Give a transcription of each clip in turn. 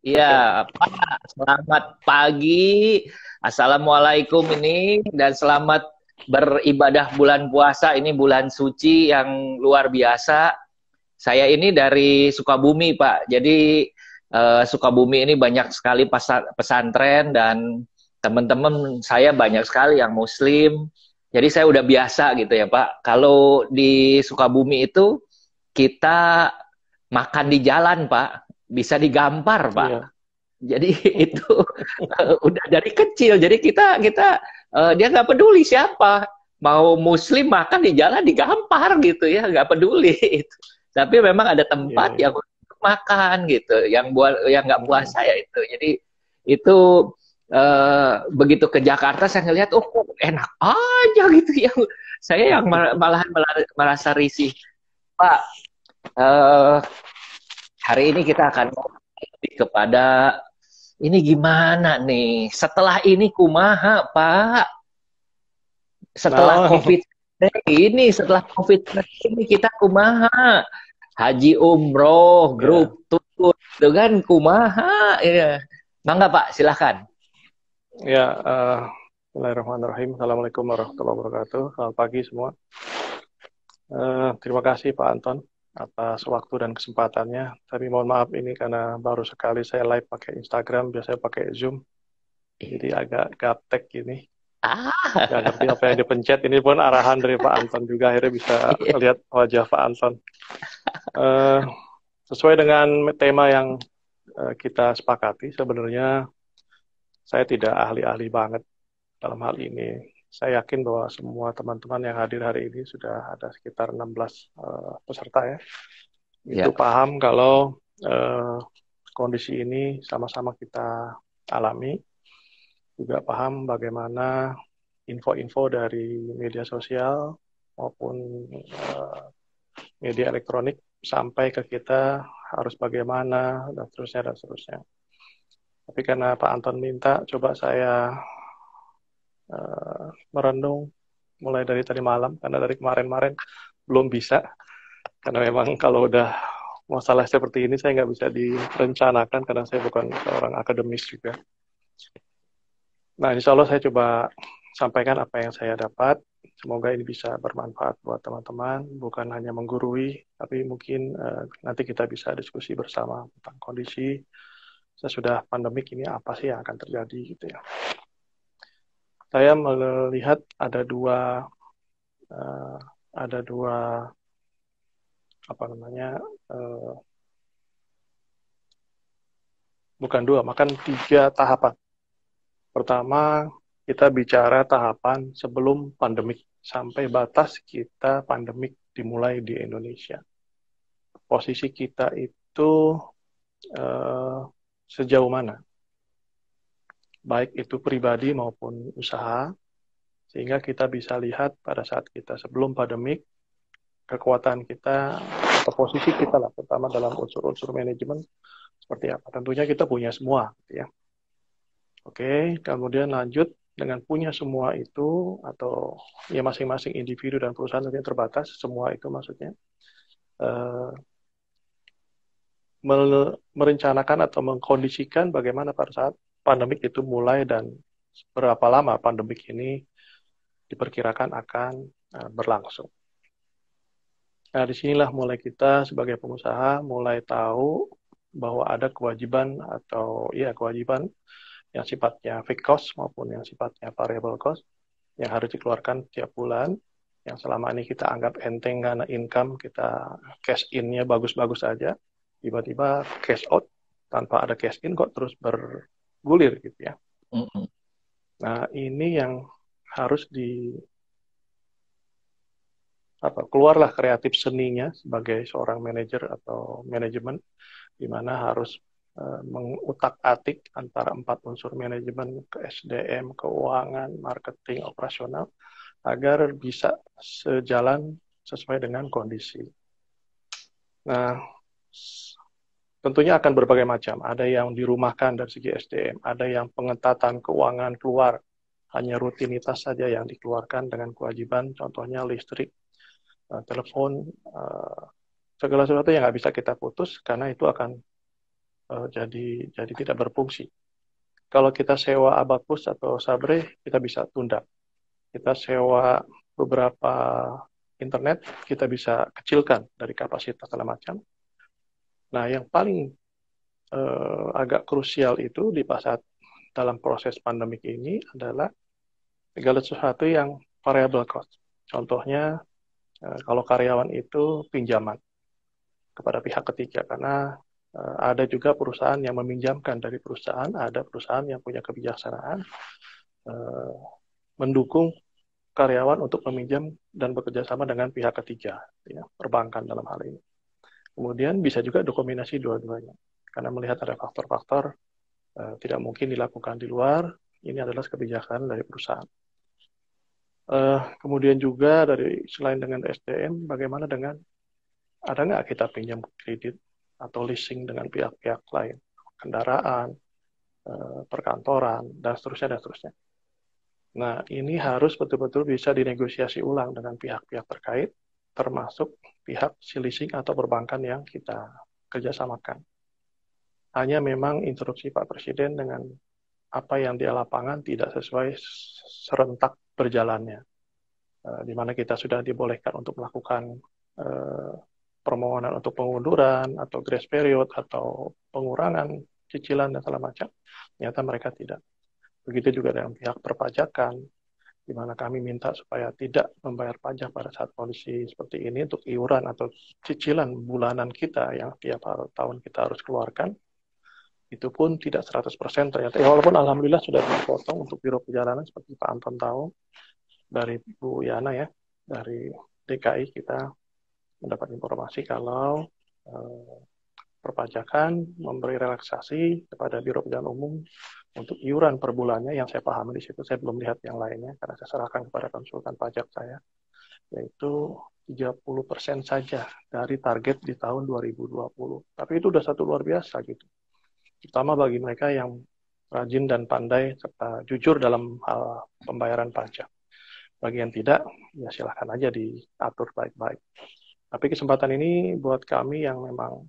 Iya, Oke. Pak. Selamat pagi. Assalamualaikum ini dan selamat beribadah bulan puasa. Ini bulan suci yang luar biasa. Saya ini dari Sukabumi, Pak. Jadi Sukabumi ini banyak sekali pesantren dan teman-teman saya banyak sekali yang Muslim. Jadi saya udah biasa gitu ya, Pak. Kalau di Sukabumi itu kita makan di jalan, Pak. Bisa digampar, Pak. Iya. Jadi itu udah dari kecil. Jadi kita kita dia nggak peduli siapa mau Muslim makan di jalan digampar gitu ya, nggak peduli. Tapi memang ada Iya, tempat iya. yang untuk makan gitu, yang buat yang nggak Mm-mm. puasa ya itu. Jadi itu begitu ke Jakarta saya ngelihat, oh kok enak aja gitu ya. Saya yang malahan merasa risih, Pak. eh, Hari ini kita akan lebih kepada ini gimana nih? Setelah ini kumaha, Pak? Setelah Nah, COVID ini, setelah COVID ini kita kumaha? Haji umroh, ya, grup tour, itu kan kumaha? Ya. Mangga Pak, silahkan. ya. Bismillahirrahmanirrahim. Assalamualaikum warahmatullahi wabarakatuh. Selamat pagi semua. Terima kasih Pak Anton atas waktu dan kesempatannya. Tapi mohon maaf ini karena baru sekali saya live pakai Instagram, biasanya pakai Zoom, jadi agak gaptek gini. Nggak Ah, ngerti apa yang dipencet. Ini pun arahan dari Pak Anton juga akhirnya bisa lihat wajah Pak Anton. Eh, Sesuai dengan tema yang kita sepakati, sebenarnya saya tidak ahli-ahli banget dalam hal ini. Saya yakin bahwa semua teman-teman yang hadir hari ini sudah ada sekitar 16 peserta ya. Itu ya, paham kalau eh, kondisi ini sama-sama kita alami, juga paham bagaimana info-info dari media sosial maupun eh, media elektronik sampai ke kita harus bagaimana dan seterusnya dan seterusnya. Tapi karena Pak Anton minta, coba saya merenung mulai dari tadi malam, karena dari kemarin-kemarin belum bisa, karena memang kalau udah masalah seperti ini saya nggak bisa direncanakan, karena saya bukan seorang akademis juga. Nah, insya Allah saya coba sampaikan apa yang saya dapat. Semoga ini bisa bermanfaat buat teman-teman, bukan hanya menggurui, tapi mungkin nanti kita bisa diskusi bersama tentang kondisi sesudah pandemik ini apa sih yang akan terjadi gitu ya. Saya melihat uh, ada dua apa namanya uh, bukan dua, bahkan tiga tahapan. Pertama, kita bicara tahapan sebelum pandemik sampai batas kita pandemik dimulai di Indonesia. Posisi kita itu uh, sejauh mana, baik itu pribadi maupun usaha, sehingga kita bisa lihat pada saat kita sebelum pandemik kekuatan kita atau posisi kita lah, terutama dalam unsur-unsur manajemen seperti apa. Tentunya kita punya semua, gitu ya. Oke, kemudian lanjut dengan punya semua itu atau ya masing-masing individu dan perusahaan yang terbatas, semua itu maksudnya eh, merencanakan atau mengkondisikan bagaimana pada saat pandemik itu mulai dan berapa lama pandemik ini diperkirakan akan berlangsung. Nah, disinilah mulai kita sebagai pengusaha mulai tahu bahwa ada kewajiban atau ya kewajiban yang sifatnya fixed cost maupun yang sifatnya variable cost yang harus dikeluarkan tiap bulan, yang selama ini kita anggap enteng karena income kita cash in-nya bagus-bagus saja, tiba-tiba cash out tanpa ada cash in kok terus bergulir gitu ya. mm-mm. Nah, ini yang harus di apa keluarlah kreatif seninya sebagai seorang manajer atau manajemen di mana harus mengutak-atik antara empat unsur manajemen ke SDM, keuangan, marketing, operasional agar bisa sejalan sesuai dengan kondisi. Nah, tentunya akan berbagai macam. Ada yang dirumahkan dari segi SDM, ada yang pengetatan keuangan keluar, hanya rutinitas saja yang dikeluarkan dengan kewajiban, contohnya listrik, telepon, segala sesuatu yang nggak bisa kita putus karena itu akan jadi tidak berfungsi. Kalau kita sewa Abacus atau Sabre, kita bisa tunda. Kita sewa beberapa internet, kita bisa kecilkan dari kapasitas segala macam. Nah, yang paling agak krusial itu di saat dalam proses pandemik ini adalah segala sesuatu yang variable cost. Contohnya, kalau karyawan itu pinjaman kepada pihak ketiga, karena ada juga perusahaan yang meminjamkan dari perusahaan, ada perusahaan yang punya kebijaksanaan mendukung karyawan untuk meminjam dan bekerja sama dengan pihak ketiga, ya, perbankan dalam hal ini. Kemudian bisa juga dominasi dua-duanya, karena melihat ada faktor-faktor tidak mungkin dilakukan di luar, ini adalah kebijakan dari perusahaan. Kemudian juga dari selain dengan SDM, bagaimana dengan ada nggak kita pinjam kredit atau leasing dengan pihak-pihak lain, kendaraan, perkantoran, dan seterusnya, dan seterusnya. Nah, ini harus betul-betul bisa dinegosiasi ulang dengan pihak-pihak terkait, termasuk pihak si leasing atau perbankan yang kita kerjasamakan. Hanya memang instruksi Pak Presiden dengan apa yang di lapangan tidak sesuai serentak berjalannya. Di mana kita sudah dibolehkan untuk melakukan permohonan untuk pengunduran atau grace period atau pengurangan cicilan dan segala macam, ternyata mereka tidak. Begitu juga dengan pihak perpajakan, di mana kami minta supaya tidak membayar pajak pada saat kondisi seperti ini untuk iuran atau cicilan bulanan kita yang tiap tahun kita harus keluarkan, itu pun tidak 100% ternyata. Ya, walaupun alhamdulillah sudah dipotong untuk biro perjalanan seperti Pak Anton tahu, dari Bu Yana ya, dari DKI kita mendapat informasi kalau perpajakan memberi relaksasi kepada Biro Perjalanan Umum untuk iuran per bulannya, yang saya pahami di situ, saya belum lihat yang lainnya karena saya serahkan kepada konsultan pajak saya, yaitu 30% saja dari target di tahun 2020. Tapi itu sudah satu luar biasa gitu. Terutama bagi mereka yang rajin dan pandai serta jujur dalam hal pembayaran pajak. Bagi yang tidak, ya silahkan aja diatur baik-baik. Tapi kesempatan ini buat kami yang memang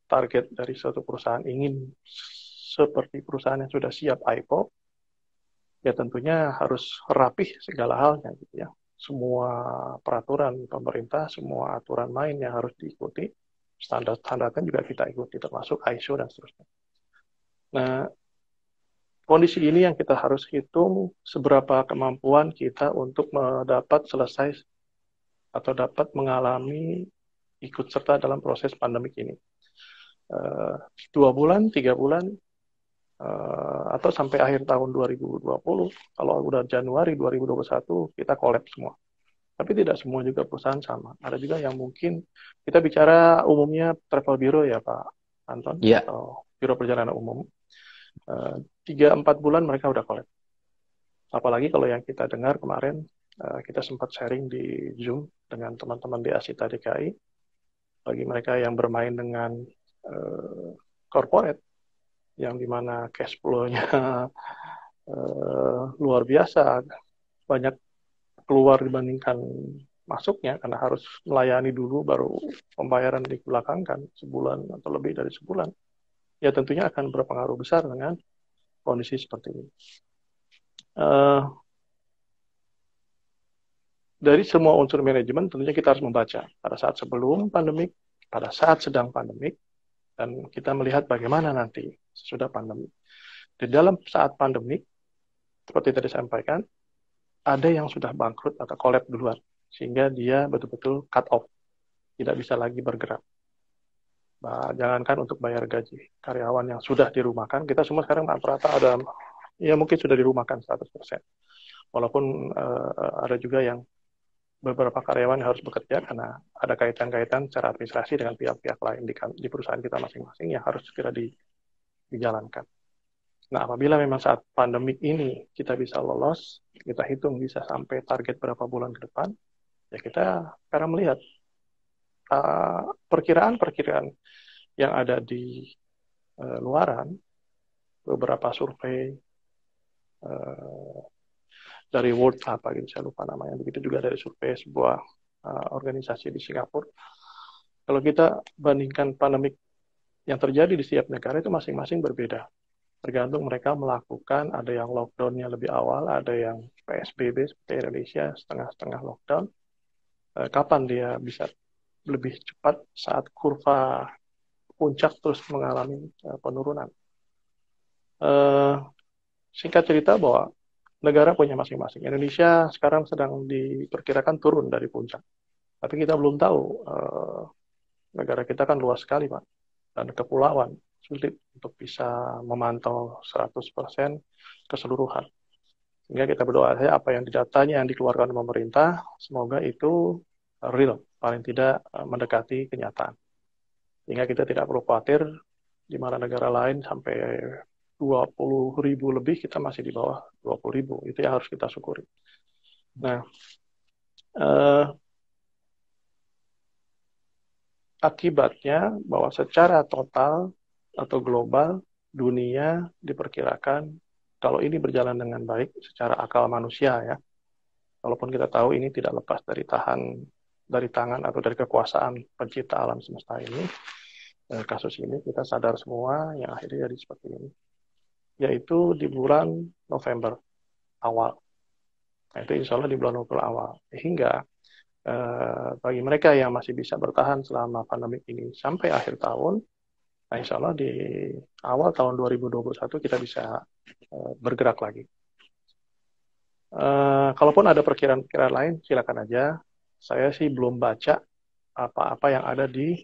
target dari suatu perusahaan ingin seperti perusahaan yang sudah siap IPO, ya tentunya harus rapih segala halnya gitu ya. Semua peraturan pemerintah, semua aturan main yang harus diikuti, standar-standarnya juga kita ikuti, termasuk ISO dan seterusnya. Nah, kondisi ini yang kita harus hitung seberapa kemampuan kita untuk dapat selesai atau dapat mengalami ikut serta dalam proses pandemik ini. 2 bulan, 3 bulan, atau sampai akhir tahun 2020, kalau udah Januari 2021 kita collab semua. Tapi tidak semua juga perusahaan sama. Ada juga yang mungkin, kita bicara umumnya travel bureau ya Pak Anton, atau biro perjalanan umum. 3-4 bulan mereka udah collab. Apalagi kalau yang kita dengar kemarin, kita sempat sharing di Zoom dengan teman-teman di Asita DKI, bagi mereka yang bermain dengan corporate, yang dimana cash flow-nya luar biasa, banyak keluar dibandingkan masuknya, karena harus melayani dulu baru pembayaran dibelakangkan sebulan atau lebih dari sebulan, ya tentunya akan berpengaruh besar dengan kondisi seperti ini. Dari semua unsur manajemen tentunya kita harus membaca pada saat sebelum pandemik, pada saat sedang pandemik, dan kita melihat bagaimana nanti sesudah pandemik. Di dalam saat pandemik, seperti tadi saya sampaikan, ada yang sudah bangkrut atau collapse duluan, sehingga dia betul-betul cut off, tidak bisa lagi bergerak. Jangankan untuk bayar gaji karyawan yang sudah dirumahkan, kita semua sekarang rata-rata ada, ya mungkin sudah dirumahkan 100%. Walaupun ada juga yang beberapa karyawan yang harus bekerja karena ada kaitan-kaitan secara administrasi dengan pihak-pihak lain di perusahaan kita masing-masing yang harus segera dijalankan. Nah, apabila memang saat pandemik ini kita bisa lolos, kita hitung bisa sampai target berapa bulan ke depan, ya kita sekarang melihat perkiraan-perkiraan yang ada di luaran, beberapa survei dari World apa gitu, saya lupa namanya. Begitu juga dari survei sebuah organisasi di Singapura. Kalau kita bandingkan pandemik yang terjadi di setiap negara itu masing-masing berbeda. Tergantung mereka melakukan, ada yang lockdown-nya lebih awal, ada yang PSBB seperti Indonesia, setengah-setengah lockdown. Kapan dia bisa lebih cepat saat kurva puncak terus mengalami penurunan. Singkat cerita bahwa negara punya masing-masing. Indonesia sekarang sedang diperkirakan turun dari puncak. Tapi kita belum tahu, negara kita kan luas sekali, Pak. Dan kepulauan, sulit untuk bisa memantau 100% keseluruhan. Sehingga kita berdoa saja apa yang datanya yang dikeluarkan oleh pemerintah, semoga itu real, paling tidak mendekati kenyataan. Sehingga kita tidak perlu khawatir di mana negara lain sampai 20.000 lebih, kita masih di bawah 20.000. Itu yang harus kita syukuri. Nah, akibatnya bahwa secara total atau global, dunia diperkirakan kalau ini berjalan dengan baik secara akal manusia ya, walaupun kita tahu ini tidak lepas dari tangan atau dari kekuasaan pencipta alam semesta ini, kasus ini kita sadar semua yang akhirnya jadi seperti ini, yaitu di bulan November awal. Nah, itu insya Allah di bulan November awal. Hingga bagi mereka yang masih bisa bertahan selama pandemi ini sampai akhir tahun, nah insya Allah di awal tahun 2021 kita bisa bergerak lagi. Kalaupun ada perkiraan-perkiraan lain, silakan aja. Saya sih belum baca apa-apa yang ada di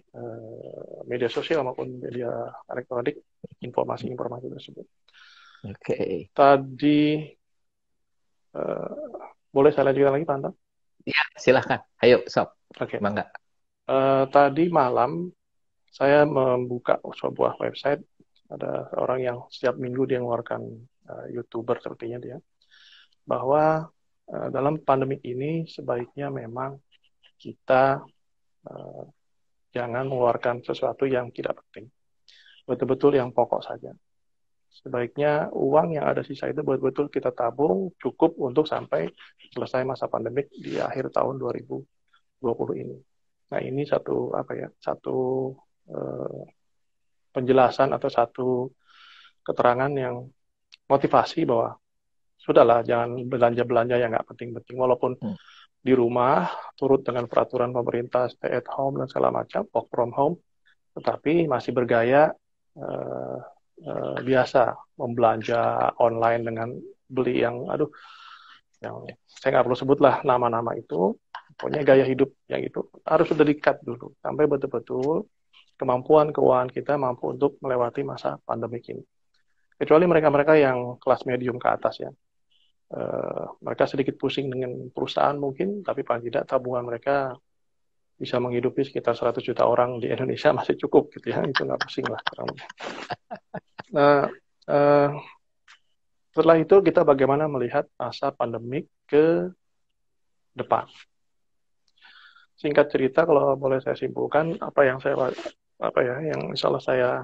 media sosial maupun media elektronik, informasi-informasi tersebut. Oke. Tadi boleh saya lanjutkan lagi, Pak Anton? Ya, silahkan. Ayo, Sob. Oke. Bangga. Tadi malam saya membuka sebuah website. Ada orang yang setiap minggu dia mengeluarkan YouTuber sepertinya dia. Bahwa dalam pandemi ini sebaiknya memang kita jangan mengeluarkan sesuatu yang tidak penting. Betul-betul yang pokok saja. Sebaiknya uang yang ada sisa itu betul-betul kita tabung cukup untuk sampai selesai masa pandemik di akhir tahun 2020 ini. Nah, ini satu penjelasan atau satu keterangan yang motivasi bahwa sudahlah, jangan belanja-belanja yang nggak penting-penting. Walaupun di rumah turut dengan peraturan pemerintah stay at home dan segala macam, work from home, tetapi masih bergaya biasa membelanja online dengan beli yang saya nggak perlu sebutlah nama-nama itu. Pokoknya gaya hidup yang itu harus sudah di-cut dulu sampai betul-betul kemampuan keuangan kita mampu untuk melewati masa pandemi ini. Kecuali mereka-mereka yang kelas medium ke atas ya. Mereka sedikit pusing dengan perusahaan mungkin, tapi paling tidak tabungan mereka bisa menghidupi sekitar 100 juta orang di Indonesia masih cukup gitu ya. Itu nggak pusing lah. Nah, setelah itu kita bagaimana melihat masa pandemik ke depan. Singkat cerita, kalau boleh saya simpulkan, yang insya Allah saya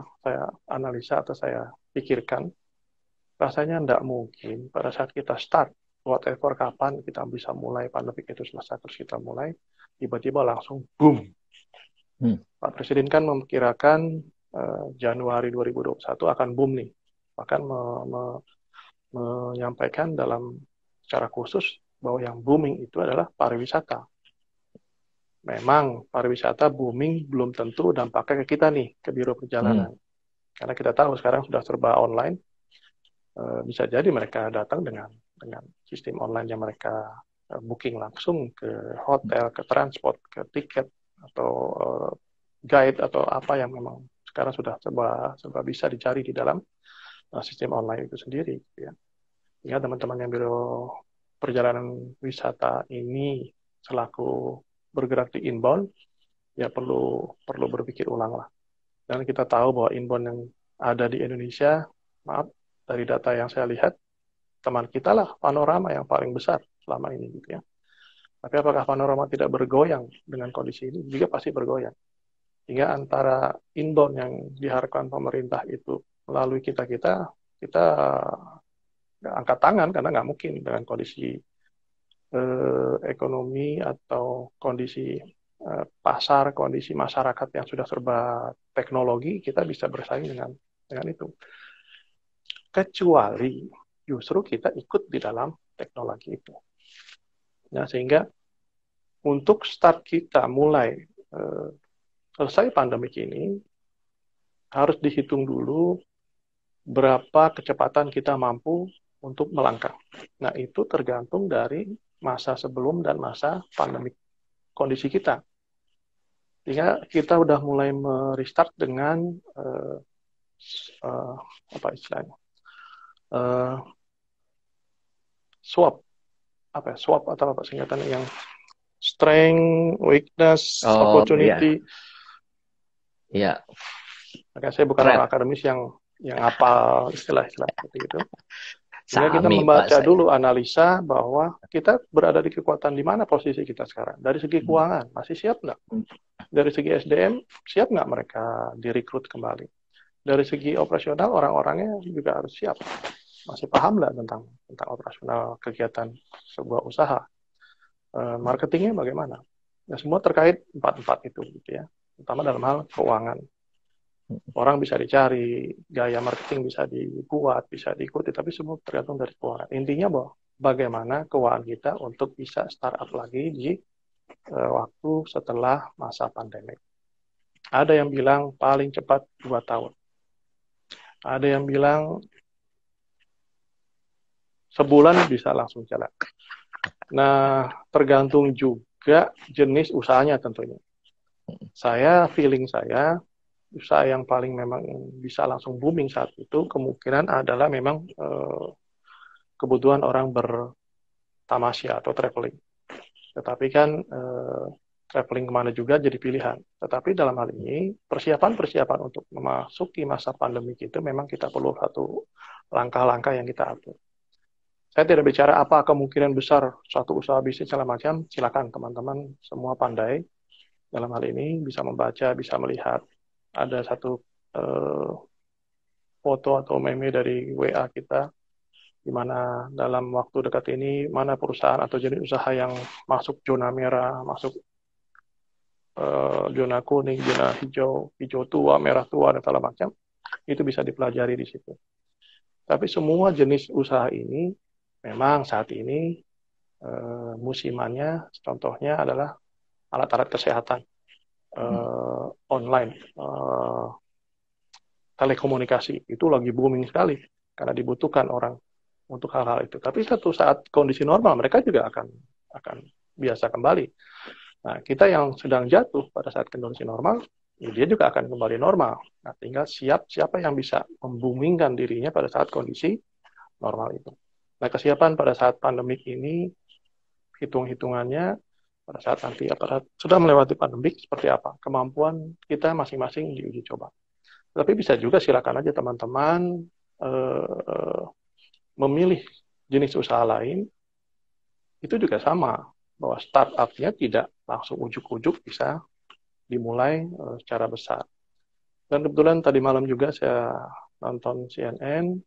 analisa atau saya pikirkan, rasanya tidak mungkin pada saat kita start, whatever kapan kita bisa mulai pandemi itu selesai, terus kita mulai, tiba-tiba langsung boom. Pak Presiden kan memperkirakan Januari 2021 akan boom nih. Bahkan menyampaikan secara khusus bahwa yang booming itu adalah pariwisata. Memang pariwisata booming belum tentu dampaknya ke kita nih, ke Biro Perjalanan. Karena kita tahu sekarang sudah serba online. Bisa jadi mereka datang dengan sistem online yang mereka booking langsung ke hotel, ke transport, ke tiket, atau guide, atau apa yang memang sekarang sudah serba bisa dicari di dalam sistem online itu sendiri. Ya. Sehingga teman-teman yang Biro Perjalanan Wisata ini selaku bergerak di inbound, ya perlu berpikir ulang lah. Dan kita tahu bahwa inbound yang ada di Indonesia, maaf, dari data yang saya lihat, teman kita lah Panorama yang paling besar selama ini gitu ya. Tapi apakah Panorama tidak bergoyang dengan kondisi ini? Juga pasti bergoyang. Hingga antara inbound yang diharapkan pemerintah itu melalui kita angkat tangan, karena nggak mungkin dengan kondisi ekonomi atau kondisi pasar, kondisi masyarakat yang sudah serba teknologi, kita bisa bersaing dengan itu. Kecuali justru kita ikut di dalam teknologi itu. Nah, sehingga untuk start kita mulai selesai pandemik ini, harus dihitung dulu berapa kecepatan kita mampu untuk melangkah. Nah, itu tergantung dari masa sebelum dan masa pandemik kondisi kita. Sehingga kita udah mulai merestart dengan apa istilahnya? SWOT. Apa ya? SWOT atau apa singkatannya, yang strength, weakness, opportunity. Iya. Makanya saya bukan orang akademis yang hafal istilah-istilah seperti itu. Sehingga kita membaca dulu analisa bahwa kita berada di kekuatan di mana posisi kita sekarang. Dari segi keuangan, masih siap nggak? Dari segi SDM, siap nggak mereka direkrut kembali? Dari segi operasional, orang-orangnya juga harus siap. Masih paham nggak tentang operasional kegiatan sebuah usaha? Marketingnya bagaimana? Ya, semua terkait empat itu, gitu ya. Terutama dalam hal keuangan. Orang bisa dicari, gaya marketing bisa dibuat, bisa diikuti, tapi semua tergantung dari keuangan. Intinya bahwa bagaimana keuangan kita untuk bisa startup lagi di waktu setelah masa pandemik. Ada yang bilang paling cepat 2 tahun. Ada yang bilang sebulan bisa langsung jalan. Nah, tergantung juga jenis usahanya tentunya. Feeling saya, usaha yang paling memang bisa langsung booming saat itu kemungkinan adalah memang kebutuhan orang bertamasya atau traveling. Tetapi kan traveling kemana juga jadi pilihan. Tetapi dalam hal ini persiapan untuk memasuki masa pandemi itu memang kita perlu satu langkah-langkah yang kita atur. Saya tidak bicara apa kemungkinan besar suatu usaha bisnis segala macam. Silakan teman-teman semua pandai dalam hal ini, bisa membaca, bisa melihat. Ada satu foto atau meme dari WA kita, di mana dalam waktu dekat ini, mana perusahaan atau jenis usaha yang masuk zona merah, masuk zona kuning, zona hijau, hijau tua, merah tua, dan segala macam, itu bisa dipelajari di situ. Tapi semua jenis usaha ini, memang saat ini musimannya, contohnya adalah alat-alat kesehatan online, telekomunikasi itu lagi booming sekali karena dibutuhkan orang untuk hal-hal itu. Tapi satu saat kondisi normal mereka juga akan biasa kembali. Nah, kita yang sedang jatuh pada saat kondisi normal, ya dia juga akan kembali normal. Nah, tinggal siapa yang bisa memboomingkan dirinya pada saat kondisi normal itu. Nah, kesiapan pada saat pandemik ini, hitung-hitungannya pada saat nanti sudah melewati pandemik seperti apa kemampuan kita masing-masing diuji coba. Tapi bisa juga silakan aja teman-teman memilih jenis usaha lain, itu juga sama, bahwa startup-nya tidak langsung ujuk-ujuk bisa dimulai secara besar. Dan kebetulan tadi malam juga saya nonton CNN,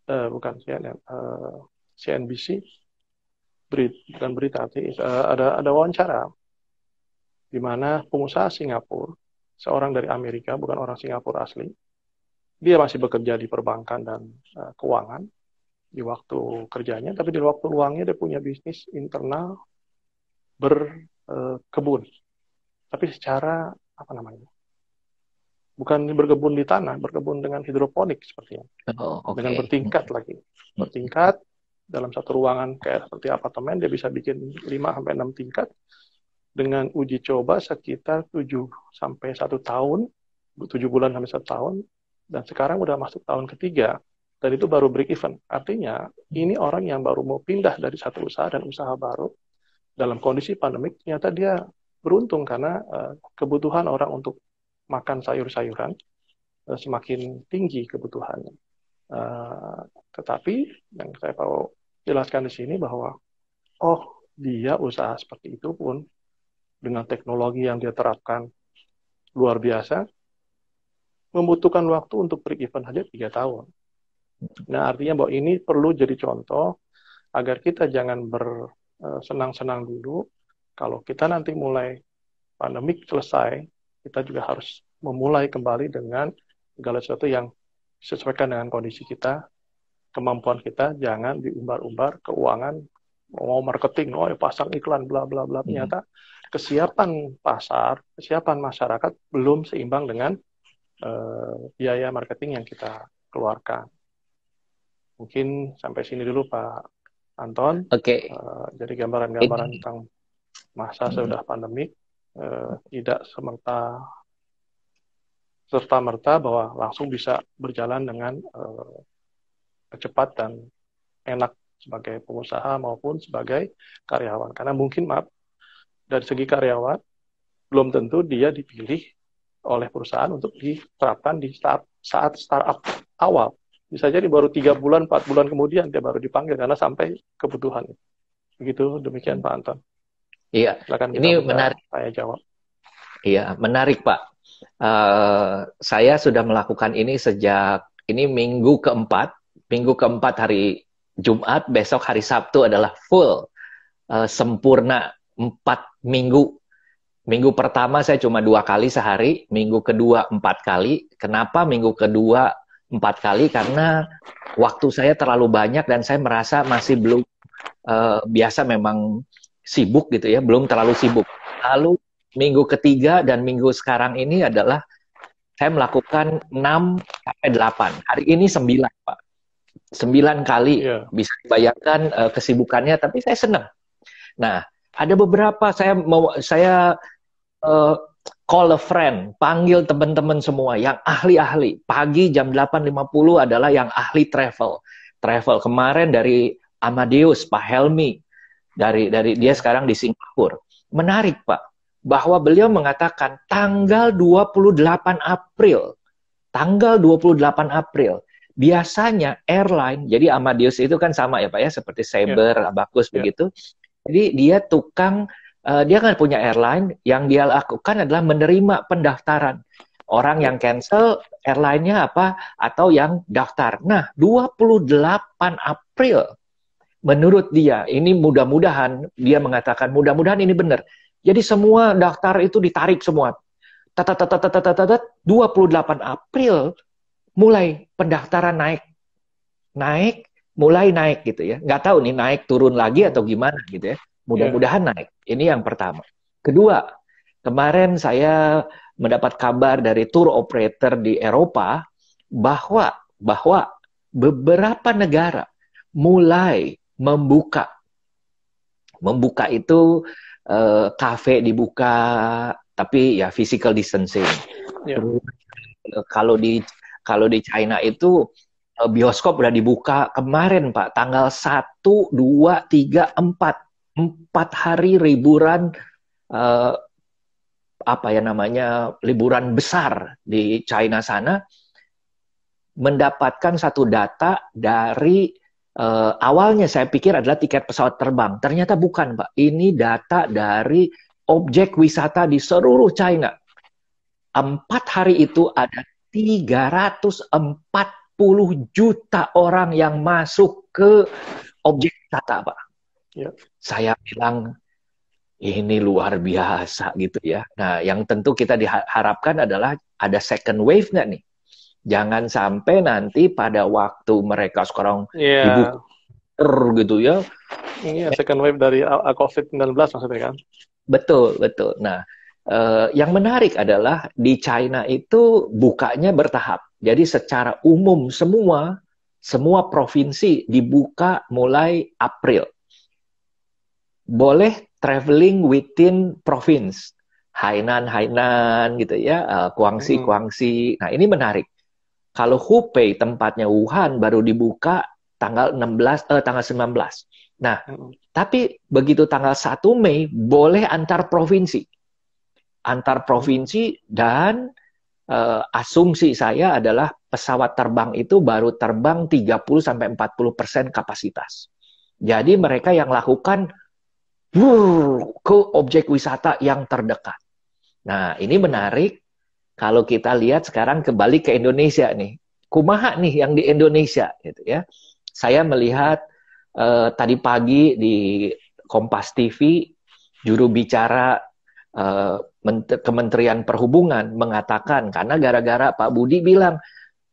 bukan CNN, CNBC, bukan berita, ada wawancara di mana pengusaha Singapura, seorang dari Amerika, bukan orang Singapura asli, dia masih bekerja di perbankan dan keuangan di waktu kerjanya, tapi di waktu luangnya dia punya bisnis internal berkebun. Tapi secara bukan berkebun di tanah, berkebun dengan hidroponik sepertinya. Dengan bertingkat lagi. Bertingkat dalam satu ruangan kayak seperti apartemen, dia bisa bikin 5-6 tingkat dengan uji coba sekitar 7 sampai 1 tahun, 7 bulan sampai 1 tahun, dan sekarang udah masuk tahun ketiga, dan itu baru break even. Artinya, ini orang yang baru mau pindah dari satu usaha dan usaha baru, dalam kondisi pandemik, ternyata dia beruntung karena kebutuhan orang untuk makan sayur-sayuran semakin tinggi kebutuhannya. Tetapi yang saya mau jelaskan di sini bahwa dia usaha seperti itu pun dengan teknologi yang dia terapkan luar biasa membutuhkan waktu untuk break even saja 3 tahun. Nah, artinya bahwa ini perlu jadi contoh agar kita jangan bersenang-senang dulu kalau kita nanti mulai pandemik selesai, kita juga harus memulai kembali dengan segala sesuatu yang disesuaikan dengan kondisi kita, kemampuan kita, jangan diumbar-umbar keuangan, mau marketing, oh ya pasang iklan, bla bla bla. Ternyata kesiapan pasar, kesiapan masyarakat belum seimbang dengan biaya marketing yang kita keluarkan. Mungkin sampai sini dulu Pak Anton. Oke. Jadi gambaran-gambaran tentang masa sudah pandemik, tidak serta-merta bahwa langsung bisa berjalan dengan cepat dan enak sebagai pengusaha maupun sebagai karyawan. Karena mungkin, maaf, dari segi karyawan, belum tentu dia dipilih oleh perusahaan untuk diterapkan di saat startup awal. Bisa jadi baru 3 bulan, 4 bulan kemudian dia baru dipanggil karena sampai kebutuhan. Begitu, demikian Pak Anton. Iya, silakan ini menarik. Saya jawab. Iya, menarik Pak. Saya sudah melakukan ini sejak ini minggu keempat hari Jumat, besok hari Sabtu adalah full sempurna 4 minggu. Minggu pertama saya cuma 2 kali sehari, minggu kedua 4 kali. Kenapa minggu kedua 4 kali? Karena waktu saya terlalu banyak dan saya merasa masih belum biasa, memang sibuk gitu ya, belum terlalu sibuk. Lalu minggu ketiga dan minggu sekarang ini adalah saya melakukan 6-8. Hari ini 9, Pak. 9 kali, bisa dibayangkan kesibukannya, tapi saya senang. Nah, ada beberapa saya call a friend, panggil teman-teman semua yang ahli-ahli. Pagi jam 8.50 adalah yang ahli travel. Kemarin dari Amadeus, Pak Helmi, dari dia sekarang di Singapura. Menarik, Pak, bahwa beliau mengatakan tanggal 28 April, biasanya airline, jadi Amadeus itu kan sama ya Pak ya, seperti Sabre, Abacus begitu. Jadi dia dia kan punya airline, yang dia lakukan adalah menerima pendaftaran. Orang yang cancel, airline-nya apa, atau yang daftar. Nah, 28 April, menurut dia, ini mudah-mudahan, dia mengatakan mudah-mudahan ini benar. Jadi semua daftar itu ditarik semua. 28 April, mulai pendaftaran mulai naik gitu ya. Nggak tahu nih naik turun lagi atau gimana gitu ya. Mudah-mudahan naik. Ini yang pertama. Kedua, kemarin saya mendapat kabar dari tour operator di Eropa bahwa beberapa negara mulai membuka. Membuka itu kafe dibuka, tapi ya physical distancing. Kalau di China itu bioskop udah dibuka kemarin Pak, tanggal 1, 2, 3, 4 hari liburan, liburan besar di China sana, mendapatkan satu data dari awalnya saya pikir adalah tiket pesawat terbang, ternyata bukan Pak, ini data dari objek wisata di seluruh China. 4 hari itu ada 340 juta orang yang masuk ke objek wisata, Pak. Saya bilang, ini luar biasa gitu ya. Nah, yang tentu kita diharapkan adalah ada second wave nggak nih? Jangan sampai nanti pada waktu mereka sekarang dibuka gitu ya. Ini second wave dari COVID-19 maksudnya kan? Betul. Nah, yang menarik adalah di China itu bukanya bertahap. Jadi secara umum semua provinsi dibuka mulai April. Boleh traveling within province. Hainan gitu ya, Guangxi. Nah, ini menarik. Kalau Hubei tempatnya Wuhan baru dibuka tanggal 19. Nah, tapi begitu tanggal 1 Mei boleh antar provinsi. Dan asumsi saya adalah pesawat terbang itu baru terbang 30-40% kapasitas. Jadi mereka yang lakukan ke objek wisata yang terdekat. Nah, ini menarik kalau kita lihat sekarang kembali ke Indonesia nih. Kumaha nih yang di Indonesia gitu ya. Saya melihat tadi pagi di Kompas TV juru bicara Kementerian Perhubungan mengatakan, karena gara-gara Pak Budi bilang,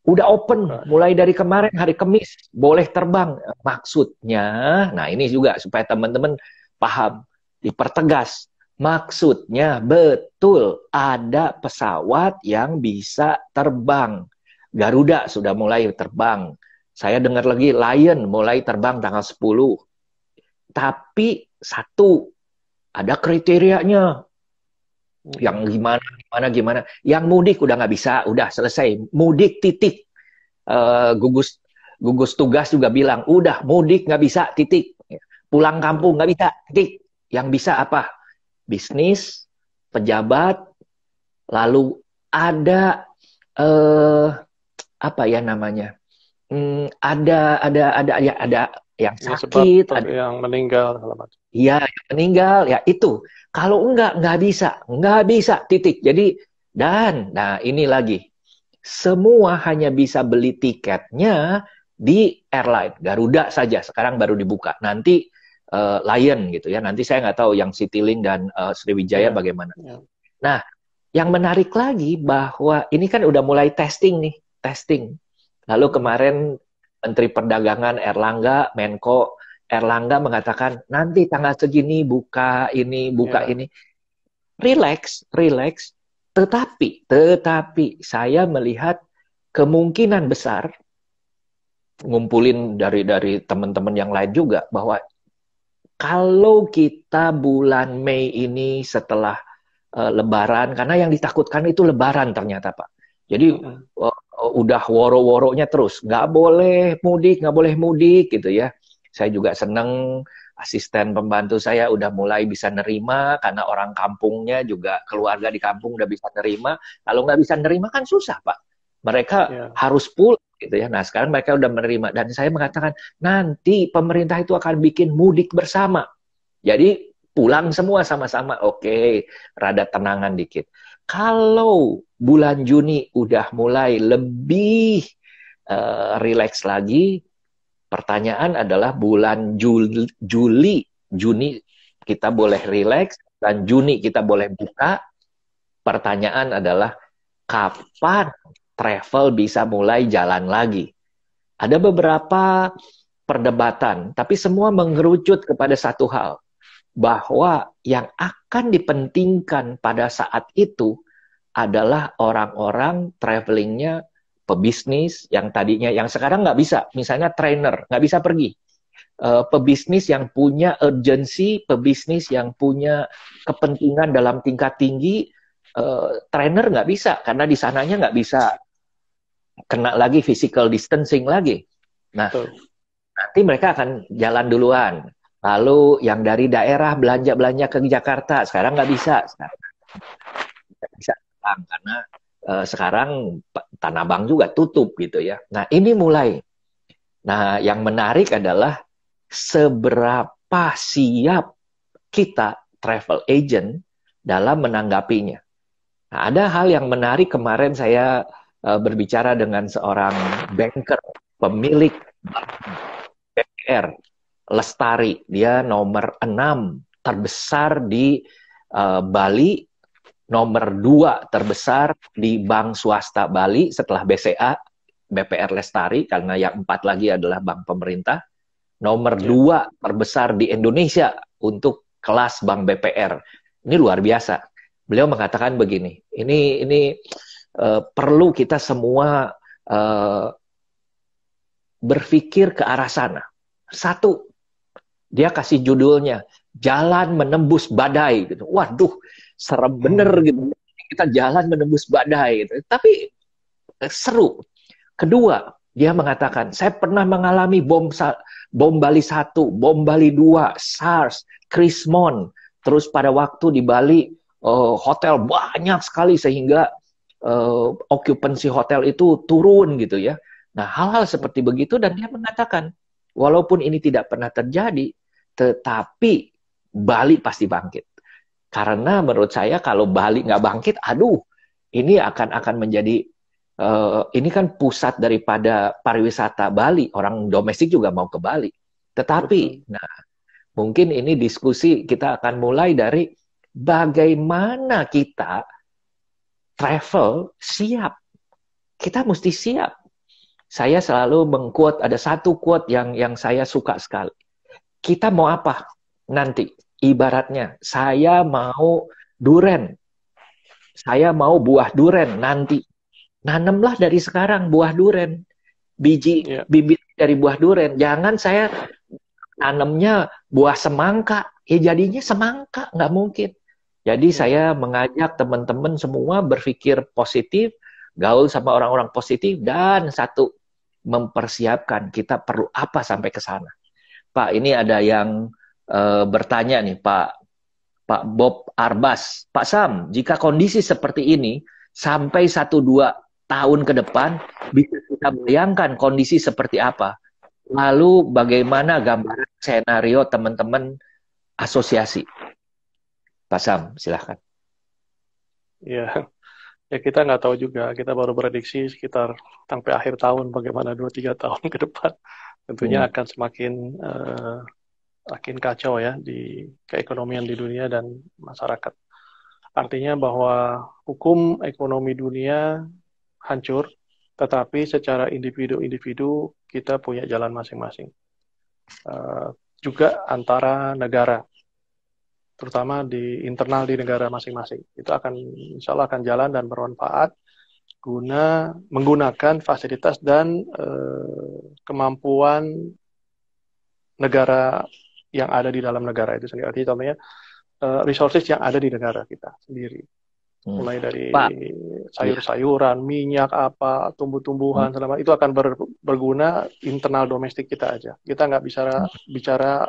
udah open mulai dari kemarin hari Kamis, boleh terbang. Maksudnya, nah ini juga supaya teman-teman paham, dipertegas. Maksudnya betul ada pesawat yang bisa terbang. Garuda sudah mulai terbang. Saya dengar lagi Lion mulai terbang tanggal 10. Tapi satu, ada kriterianya. Yang gimana. Yang mudik udah nggak bisa, udah selesai. Mudik titik. Gugus tugas juga bilang, udah mudik nggak bisa, titik. Pulang kampung nggak bisa, titik. Yang bisa apa? Bisnis, pejabat, lalu ada apa ya namanya? Ada yang sakit, ada yang meninggal, iya, yang meninggal, ya itu. Kalau nggak bisa, titik. Jadi, nah ini lagi, semua hanya bisa beli tiketnya di airline, Garuda saja, sekarang baru dibuka. Nanti Lion gitu ya, nanti saya nggak tahu yang Citylink dan Sriwijaya bagaimana. Nah, yang menarik lagi bahwa ini kan udah mulai testing. Lalu kemarin Menteri Perdagangan Menko Erlangga mengatakan nanti tanggal segini buka ini. Relax. Tetapi saya melihat kemungkinan besar, ngumpulin dari teman-teman yang lain juga, bahwa kalau kita bulan Mei ini setelah Lebaran, karena yang ditakutkan itu Lebaran ternyata Pak. Jadi udah woro-woronya terus, nggak boleh mudik gitu ya. Saya juga seneng asisten pembantu saya udah mulai bisa nerima, karena orang kampungnya juga, keluarga di kampung udah bisa nerima. Kalau nggak bisa nerima kan susah Pak. Mereka harus pulang gitu ya. Nah sekarang mereka udah menerima, dan saya mengatakan nanti pemerintah itu akan bikin mudik bersama. Jadi pulang semua sama-sama, oke, rada tenangan dikit. Kalau bulan Juni udah mulai lebih rileks lagi, pertanyaan adalah bulan Juni kita boleh rileks, dan Juni kita boleh buka. Pertanyaan adalah kapan travel bisa mulai jalan lagi. Ada beberapa perdebatan, tapi semua mengerucut kepada satu hal, bahwa yang akan dipentingkan pada saat itu adalah orang-orang travelingnya, pebisnis yang tadinya, yang sekarang nggak bisa, misalnya trainer nggak bisa pergi, pebisnis yang punya urgensi, pebisnis yang punya kepentingan dalam tingkat tinggi, trainer nggak bisa, karena di sananya nggak bisa kena lagi physical distancing lagi. Nah, nanti mereka akan jalan duluan. Lalu yang dari daerah belanja ke Jakarta, sekarang nggak bisa. Nggak bisa karena sekarang Tanah Abang juga tutup gitu ya. Nah ini mulai. Nah yang menarik adalah seberapa siap kita travel agent dalam menanggapinya. Nah, ada hal yang menarik, kemarin saya berbicara dengan seorang banker, pemilik BPR, Lestari, dia nomor 6 terbesar di Bali, nomor 2 terbesar di bank swasta Bali setelah BCA, BPR Lestari, karena yang 4 lagi adalah bank pemerintah. Nomor 2 terbesar di Indonesia untuk kelas bank BPR. Ini luar biasa. Beliau mengatakan begini, ini perlu kita semua berpikir ke arah sana. Satu, dia kasih judulnya Jalan Menembus Badai gitu. Waduh, serem bener gitu. Kita jalan menembus badai gitu. Tapi seru. Kedua, dia mengatakan, saya pernah mengalami bom Bali 1, bom Bali 2, SARS, Krismon. Terus pada waktu di Bali hotel banyak sekali sehingga okupansi hotel itu turun gitu ya. Nah, hal-hal seperti begitu, dan dia mengatakan walaupun ini tidak pernah terjadi, tetapi Bali pasti bangkit. Karena menurut saya kalau Bali nggak bangkit, aduh, ini akan menjadi, ini kan pusat daripada pariwisata Bali. Orang domestik juga mau ke Bali. Tetapi, nah, Mungkin ini diskusi kita akan mulai dari bagaimana kita travel siap. Kita mesti siap. Saya selalu meng-quote, ada satu quote yang saya suka sekali. Kita mau apa nanti? Ibaratnya, saya mau duren. Saya mau buah duren nanti. Nanamlah dari sekarang buah duren. Bibit dari buah duren. Jangan saya nanamnya buah semangka. Jadinya semangka, nggak mungkin. Jadi saya mengajak teman-teman semua berpikir positif, gaul sama orang-orang positif, dan satu, mempersiapkan kita perlu apa sampai ke sana. Pak, ini ada yang bertanya nih, Pak Bob Arbas. Pak Sam, jika kondisi seperti ini sampai 1-2 tahun ke depan, bisa kita bayangkan kondisi seperti apa? Lalu bagaimana gambaran skenario teman-teman asosiasi? Pak Sam, silahkan. Ya, ya kita nggak tahu juga. Kita baru prediksi sekitar sampai akhir tahun bagaimana 2-3 tahun ke depan. Tentunya akan semakin kacau ya di keekonomian di dunia dan masyarakat. Artinya bahwa hukum ekonomi dunia hancur, tetapi secara individu-individu kita punya jalan masing-masing. Juga antara negara, terutama di internal di negara masing-masing. Itu akan insya Allah akan jalan dan bermanfaat guna menggunakan fasilitas dan kemampuan negara yang ada di dalam negara itu sendiri. Artinya contohnya resources yang ada di negara kita sendiri. Mulai dari sayur-sayuran, minyak, apa, tumbuh-tumbuhan, selama itu akan berguna internal domestik kita aja. Kita nggak bicara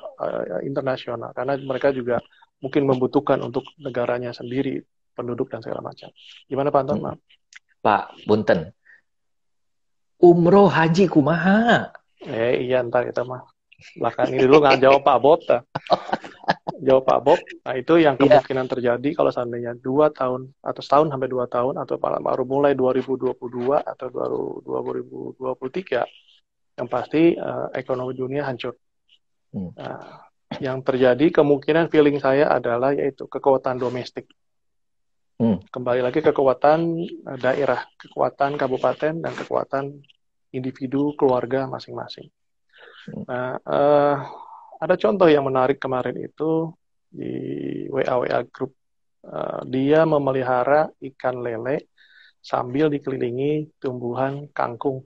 internasional, karena mereka juga mungkin membutuhkan untuk negaranya sendiri, penduduk dan segala macam. Gimana Pak Anton? Maaf. Pak Bunten, umroh haji kumaha? Iya ntar kita mah. Belakang ini dulu nggak jawab Pak Bob. Jawab Pak Bob. Nah itu yang kemungkinan terjadi kalau seandainya 2 tahun atau setahun sampai 2 tahun atau baru mulai 2022 atau baru 2023, yang pasti ekonomi dunia hancur. Nah, yang terjadi kemungkinan feeling saya adalah yaitu kekuatan domestik. Kembali lagi kekuatan daerah, kekuatan kabupaten dan kekuatan individu keluarga masing-masing. Nah, ada contoh yang menarik kemarin itu di WA grup. Dia memelihara ikan lele sambil dikelilingi tumbuhan kangkung.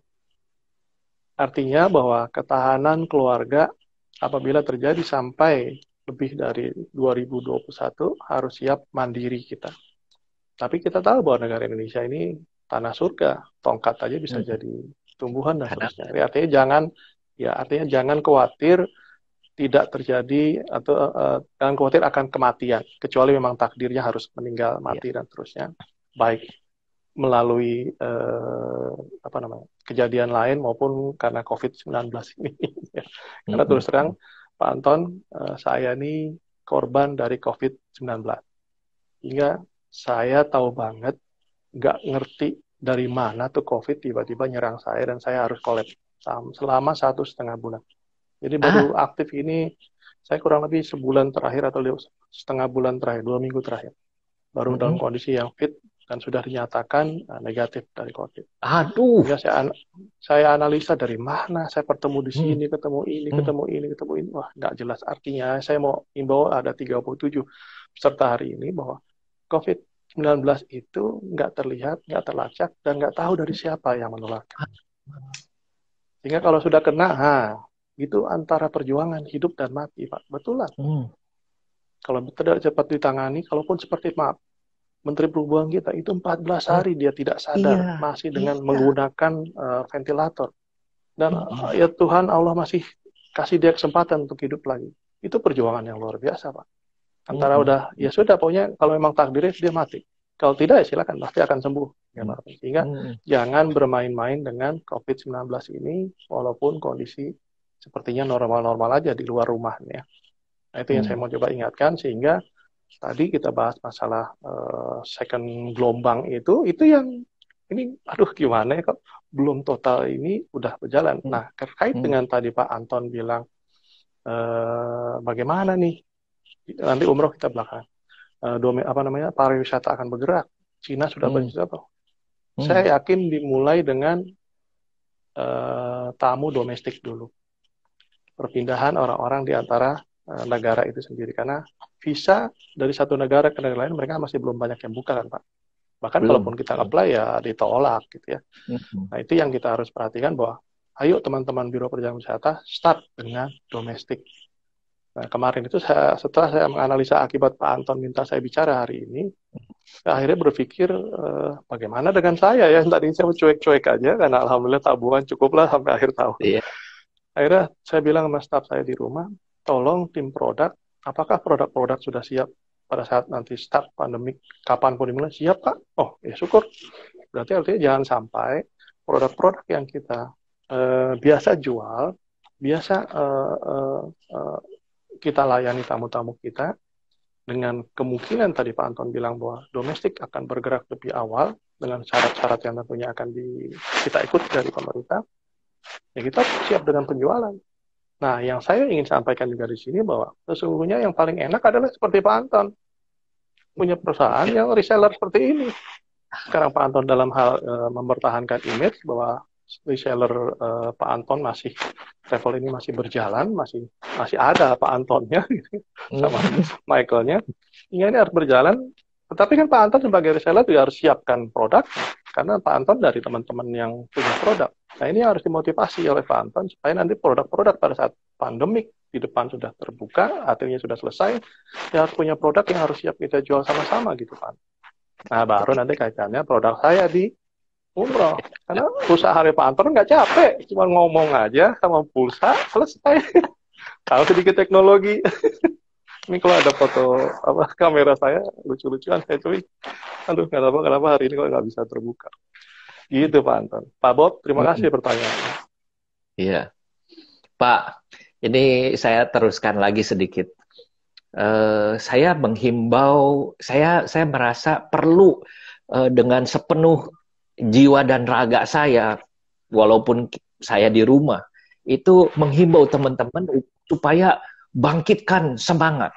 Artinya bahwa ketahanan keluarga apabila terjadi sampai lebih dari 2021 harus siap mandiri kita. Tapi kita tahu bahwa negara Indonesia ini tanah surga, tongkat aja bisa jadi tumbuhan dan seterusnya. Artinya jangan khawatir tidak terjadi atau jangan khawatir akan kematian, kecuali memang takdirnya harus meninggal, mati dan seterusnya. Baik melalui kejadian lain maupun karena COVID-19 ini. Karena terus terang Pak Anton, saya ini korban dari COVID-19. Hingga saya tahu banget, nggak ngerti dari mana tuh COVID tiba-tiba nyerang saya dan saya harus collapse selama 1,5 bulan. Jadi baru aktif ini, saya kurang lebih sebulan terakhir atau setengah bulan terakhir, 2 minggu terakhir. Baru dalam kondisi yang fit dan sudah dinyatakan negatif dari COVID. Aduh. Ya, saya analisa dari mana, saya bertemu di sini, ketemu ini. Wah, nggak jelas artinya. Saya mau imbau ada 37 peserta hari ini bahwa COVID-19 itu nggak terlihat, nggak terlacak, dan nggak tahu dari siapa yang menularkan. Sehingga kalau sudah kena, itu antara perjuangan hidup dan mati, Pak. Betulan. Kalau tidak cepat ditangani, kalaupun seperti Menteri Perhubungan kita, itu 14 hari dia tidak sadar, masih dengan menggunakan ventilator. Dan ya Tuhan Allah masih kasih dia kesempatan untuk hidup lagi. Itu perjuangan yang luar biasa, Pak. Antara ya sudah, pokoknya kalau memang takdirnya dia mati. Kalau tidak, ya silakan, pasti akan sembuh. Sehingga jangan bermain-main dengan COVID-19 ini, walaupun kondisi sepertinya normal-normal aja di luar rumahnya. Nah, itu yang saya mau coba ingatkan, sehingga tadi kita bahas masalah second gelombang itu yang ini, gimana ya, kok belum total ini udah berjalan. Nah, terkait dengan tadi Pak Anton bilang, bagaimana nih nanti umroh kita belakang, pariwisata akan bergerak, Cina sudah bergerak. Saya yakin dimulai dengan tamu domestik dulu, perpindahan orang-orang di antara negara itu sendiri, karena visa dari satu negara ke negara lain mereka masih belum banyak yang buka kan Pak. Bahkan kalaupun kita apply ya ditolak gitu ya. Nah itu yang kita harus perhatikan, bahwa ayo teman-teman Biro Perjalanan Wisata start dengan domestik. Nah kemarin itu setelah saya menganalisa akibat Pak Anton minta saya bicara hari ini, saya akhirnya berpikir bagaimana dengan saya ya, tadi saya cuek-cuek aja karena alhamdulillah tabungan cukuplah sampai akhir tahun. Akhirnya saya bilang sama staf saya di rumah, tolong tim produk, apakah produk-produk sudah siap pada saat nanti start pandemik, kapanpun dimulai? Siap Pak. Oh ya syukur. Berarti artinya jangan sampai produk-produk yang kita biasa jual, biasa kita layani tamu-tamu kita, dengan kemungkinan tadi Pak Anton bilang bahwa domestik akan bergerak lebih awal dengan syarat-syarat yang tentunya akan kita ikut dari pemerintah, ya kita siap dengan penjualan. Nah, yang saya ingin sampaikan juga di sini bahwa sesungguhnya yang paling enak adalah seperti Pak Anton, punya perusahaan yang reseller seperti ini. Sekarang Pak Anton dalam hal mempertahankan image bahwa reseller Pak Anton masih, travel ini masih berjalan, masih ada Pak Antonnya gitu, sama Michaelnya. Ini harus berjalan. Tetapi kan Pak Anton sebagai reseller juga harus siapkan produk, karena Pak Anton dari teman-teman yang punya produk. Nah ini harus dimotivasi oleh Pak Anton supaya nanti produk-produk pada saat pandemik di depan sudah terbuka, artinya sudah selesai, ya harus punya produk yang harus siap kita jual sama-sama gitu Pak. Nah baru nanti kaitannya produk saya di umroh, karena usaha hari Pak Anton nggak capek, cuma ngomong aja sama pulsa selesai. Kalau sedikit teknologi. Ini kalau ada foto kamera saya lucu-lucuan, saya cuy, aduh nggak tahu kenapa hari ini kok nggak bisa terbuka. Gitu Pak Anton. Pak Bob, terima kasih pertanyaannya. Iya, Pak. Ini saya teruskan lagi sedikit. Saya menghimbau, saya merasa perlu dengan sepenuh jiwa dan raga saya, walaupun saya di rumah, itu menghimbau teman-teman supaya bangkitkan semangat.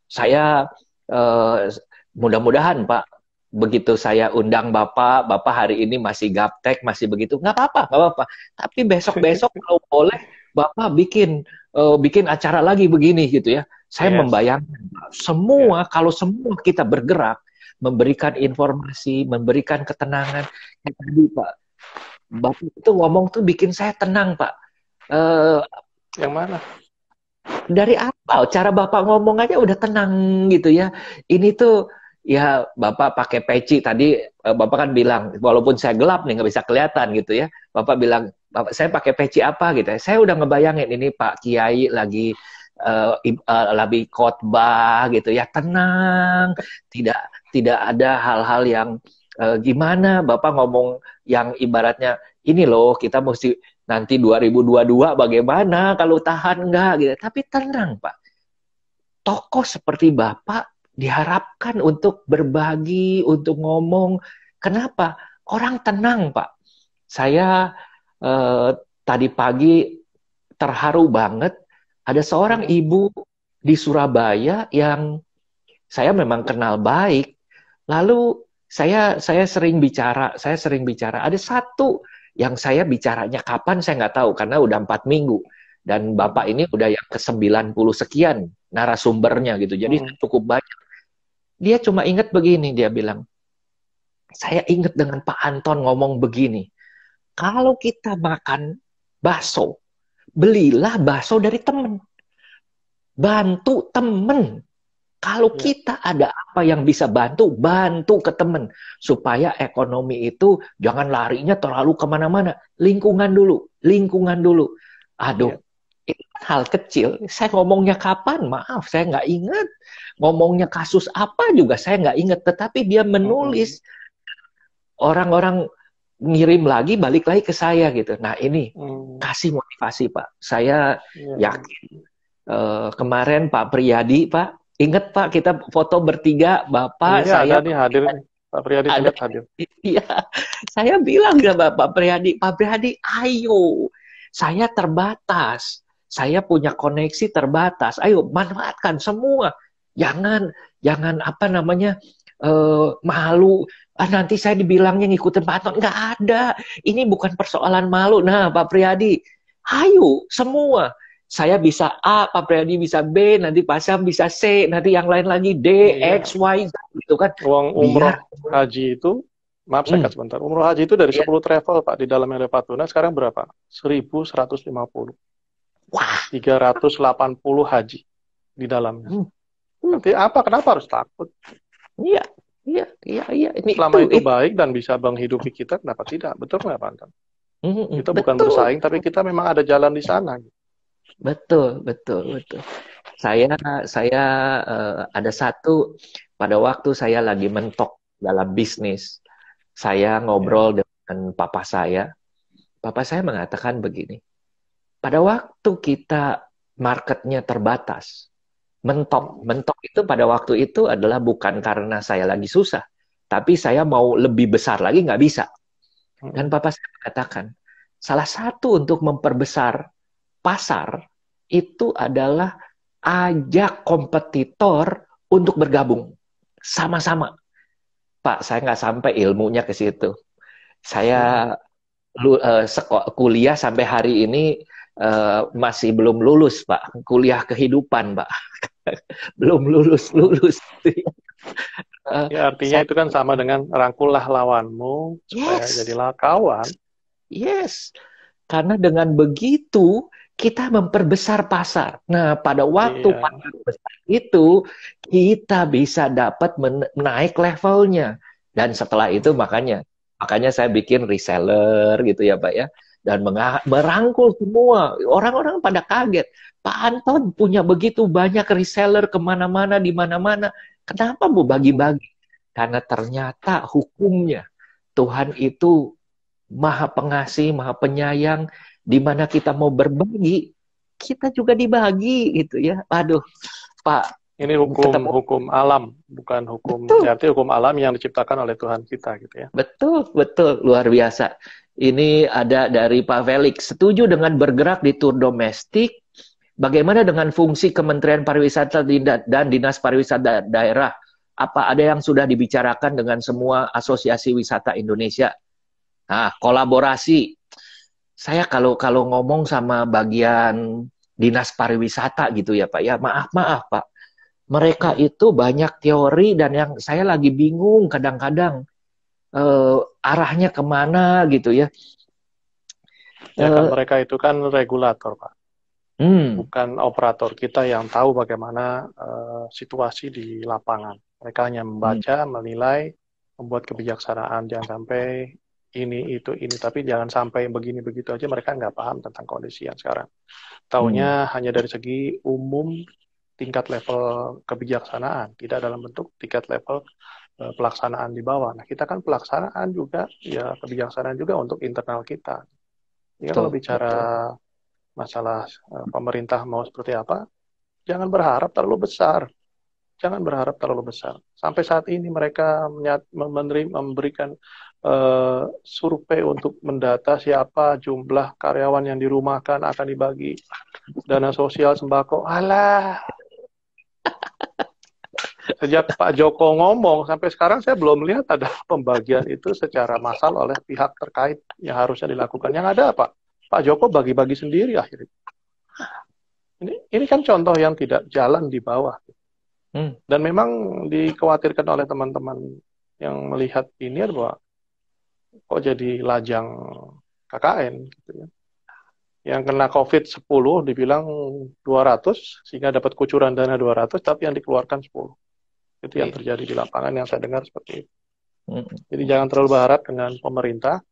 Saya mudah-mudahan Pak, begitu saya undang Bapak hari ini masih gaptek, masih begitu, nggak apa-apa. Tapi besok-besok kalau boleh Bapak bikin acara lagi begini gitu ya. Saya membayangkan semua, kalau semua kita bergerak, memberikan informasi, memberikan ketenangan. Kayak tadi Pak, Bapak itu ngomong tuh bikin saya tenang Pak. Yang mana? Dari apa? Cara Bapak ngomong aja udah tenang gitu ya. Ini tuh ya Bapak pakai peci tadi, Bapak kan bilang walaupun saya gelap nih nggak bisa kelihatan gitu ya. Bapak bilang, Bapak saya pakai peci apa gitu ya. Saya udah ngebayangin ini Pak Kiai lagi khotbah gitu ya, tenang, tidak ada hal-hal yang gimana. Bapak ngomong yang ibaratnya ini loh, kita mesti nanti 2022 bagaimana kalau tahan enggak gitu. Tapi tenang Pak, tokoh seperti Bapak diharapkan untuk berbagi, untuk ngomong. Kenapa? Orang tenang Pak. Saya tadi pagi terharu banget, ada seorang ibu di Surabaya yang saya memang kenal baik. Lalu saya sering bicara, ada satu yang saya bicaranya kapan saya nggak tahu, karena udah 4 minggu. Dan Bapak ini udah yang ke-90 sekian narasumbernya gitu, jadi cukup banyak. Dia cuma ingat begini, dia bilang, saya ingat dengan Pak Anton ngomong begini, kalau kita makan bakso, belilah bakso dari temen, bantu temen. Kalau kita ada apa yang bisa bantu ke temen. Supaya ekonomi itu jangan larinya terlalu kemana-mana. Lingkungan dulu. Aduh, itu hal kecil. Saya ngomongnya kapan? Maaf, saya nggak ingat. Ngomongnya kasus apa juga saya nggak ingat. Tetapi dia menulis. Orang-orang ngirim lagi, balik lagi ke saya gitu. Nah ini, kasih motivasi Pak. Saya yakin. Kemarin Pak Priyadi, Pak, ingat Pak, kita foto bertiga, Bapak, saya. Ada nih hadir, Pak Priyadi hadir. Iya, saya bilang ke Pak Priyadi, ayo, saya terbatas. Saya punya koneksi terbatas. Ayo manfaatkan semua. Jangan jangan apa namanya malu. Nanti saya dibilangnya ngikutin Pak Anton. Nggak ada. Ini bukan persoalan malu. Nah, Pak Priadi, ayo semua. Saya bisa A, Pak Priadi bisa B, nanti Pak Sam bisa C, nanti yang lain lagi D, Iya. X, Y, Z, gitu kan. Uang umroh haji itu, maaf saya cut sebentar, umroh haji itu dari Iya. 10 travel Pak, di dalamnya ada Patuna, sekarang berapa? 1.150. Wah. 380 haji di dalamnya. Hmm. Nanti apa? Kenapa harus takut? Iya, iya, iya, iya. Ini Selama itu baik dan bisa menghidupi kita, kenapa tidak? Betul nggak, Pak Anton? Kita bukan betul. bersaing, tapi kita memang ada jalan di sana. Betul, betul, betul. Saya ada satu pada waktu saya lagi mentok dalam bisnis, saya ngobrol dengan papa saya. Papa saya mengatakan begini, pada waktu kita marketnya terbatas, mentok itu pada waktu itu adalah bukan karena saya lagi susah, tapi saya mau lebih besar lagi nggak bisa. Dan papa saya mengatakan, salah satu untuk memperbesar pasar itu adalah ajak kompetitor untuk bergabung sama-sama. Pak, saya nggak sampai ilmunya ke situ. Saya kuliah sampai hari ini masih belum lulus, Pak. Kuliah kehidupan, Pak. Belum lulus. Ya, artinya itu kan sama dengan rangkullah lawanmu supaya jadilah kawan. Yes. Karena dengan begitu kita memperbesar pasar. Nah, pada waktu pasar besar itu kita bisa dapat naik levelnya. Dan setelah itu makanya saya bikin reseller gitu ya, Pak ya. Dan merangkul semua. Orang-orang pada kaget. Pak Anton punya begitu banyak reseller kemana-mana, di mana-mana. Kenapa Bu bagi-bagi? Karena ternyata hukumnya Tuhan itu Maha Pengasih, Maha Penyayang, di mana kita mau berbagi, kita juga dibagi gitu ya. Aduh, Pak. Ini hukum alam, bukan hukum. Berarti hukum alam yang diciptakan oleh Tuhan kita gitu ya. Betul, luar biasa. Ini ada dari Pak Felix. Setuju dengan bergerak di tur domestik? Bagaimana dengan fungsi Kementerian Pariwisata dan Dinas Pariwisata Daerah? Apa ada yang sudah dibicarakan dengan semua asosiasi wisata Indonesia? Nah, kolaborasi. Saya kalau ngomong sama bagian dinas pariwisata gitu ya Pak ya, maaf Pak. Mereka itu banyak teori dan yang saya lagi bingung kadang-kadang arahnya kemana gitu ya. Ya kan mereka itu kan regulator Pak, bukan operator. Kita yang tahu bagaimana situasi di lapangan. Mereka hanya membaca, menilai, membuat kebijaksanaan. Jangan sampai ini, tapi jangan sampai begini, begitu aja mereka nggak paham tentang kondisi yang sekarang. Taunya hanya dari segi umum tingkat level kebijaksanaan, tidak dalam bentuk tingkat level pelaksanaan di bawah. Nah, kita kan pelaksanaan juga, ya kebijaksanaan juga untuk internal kita. Ini kalau bicara masalah pemerintah mau seperti apa, jangan berharap terlalu besar. Jangan berharap terlalu besar. Sampai saat ini mereka memberikan survei untuk mendata siapa jumlah karyawan yang dirumahkan akan dibagi dana sosial sembako. Alah, sejak Pak Joko ngomong sampai sekarang saya belum lihat ada pembagian itu secara massal oleh pihak terkait yang harusnya dilakukan. Yang ada apa? Pak Joko bagi-bagi sendiri akhirnya. Ini kan contoh yang tidak jalan di bawah. Dan memang dikhawatirkan oleh teman-teman yang melihat ini bahwa kok jadi lajang KKN gitu ya. Yang kena COVID 10 dibilang 200 sehingga dapat kucuran dana 200 tapi yang dikeluarkan 10. Itu yang terjadi di lapangan yang saya dengar seperti itu. Jadi jangan terlalu berharap dengan pemerintah.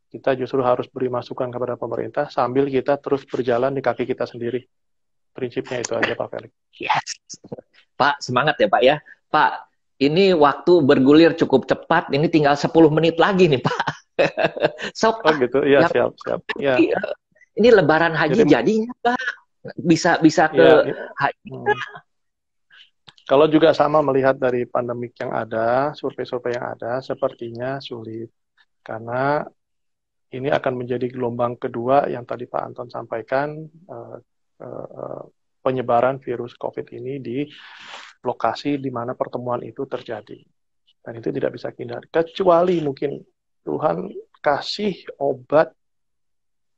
Kita justru harus beri masukan kepada pemerintah sambil kita terus berjalan di kaki kita sendiri. Prinsipnya itu aja Pak Felix. Yes. Pak, semangat ya Pak ya. Pak, ini waktu bergulir cukup cepat. Ini tinggal 10 menit lagi nih Pak. Oh gitu, iya siap. Ya. Ini lebaran haji jadinya Pak. Bisa ke haji. Kalau juga sama melihat dari pandemik yang ada, survei-survei yang ada, sepertinya sulit. Karena ini akan menjadi gelombang kedua yang tadi Pak Anton sampaikan, penyebaran virus COVID ini di lokasi di mana pertemuan itu terjadi. Dan itu tidak bisa dihindari. Kecuali mungkin Tuhan kasih obat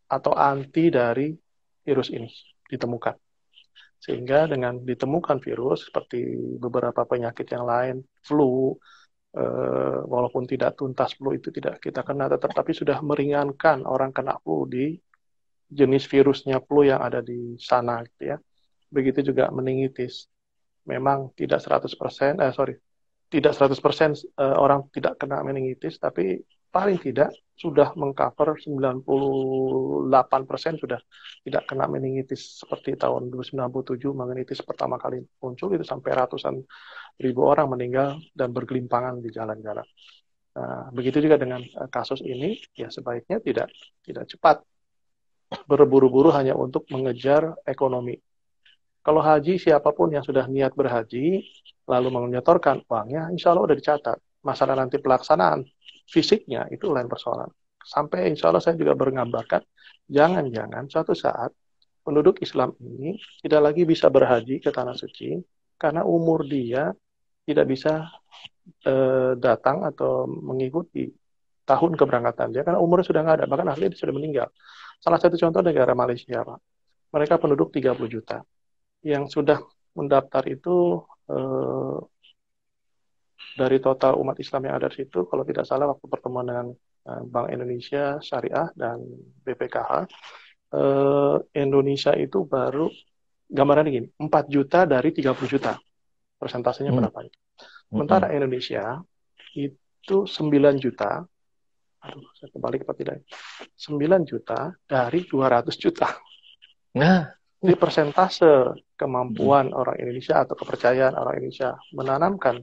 atau anti dari virus ini ditemukan. Sehingga dengan ditemukan virus seperti beberapa penyakit yang lain, flu, walaupun tidak tuntas flu itu tidak kita kena, tetapi sudah meringankan orang kena flu di jenis virusnya flu yang ada di sana, gitu ya. Begitu juga meningitis. Memang tidak 100%, tidak 100% orang tidak kena meningitis, tapi paling tidak sudah mengcover 98% sudah tidak kena meningitis. Seperti tahun 1997 meningitis pertama kali muncul, itu sampai ratusan ribu orang meninggal dan bergelimpangan di jalan-jalan. Nah, begitu juga dengan kasus ini, ya sebaiknya tidak cepat berburu-buru hanya untuk mengejar ekonomi. Kalau haji, siapapun yang sudah niat berhaji, lalu menyetorkan uangnya, insya Allah udah dicatat. Masalah nanti pelaksanaan fisiknya, itu lain persoalan. Sampai insya Allah saya juga bergambarkan, jangan-jangan suatu saat penduduk Islam ini tidak lagi bisa berhaji ke Tanah Suci, karena umur dia tidak bisa datang atau mengikuti tahun keberangkatan dia, karena umurnya sudah nggak ada, bahkan akhirnya dia sudah meninggal. Salah satu contoh negara Malaysia, Pak. Mereka penduduk 30 juta. Yang sudah mendaftar itu dari total umat Islam yang ada di situ, kalau tidak salah waktu pertemuan dengan Bank Indonesia Syariah dan BPKH, Indonesia itu baru, gambarannya gini, 4 juta dari 30 juta. Persentasenya berapa itu? Sementara Indonesia itu 9 juta, saya kebalik apa tidak? 9 juta dari 200 juta. Nah, Jadi persentase kemampuan orang Indonesia atau kepercayaan orang Indonesia menanamkan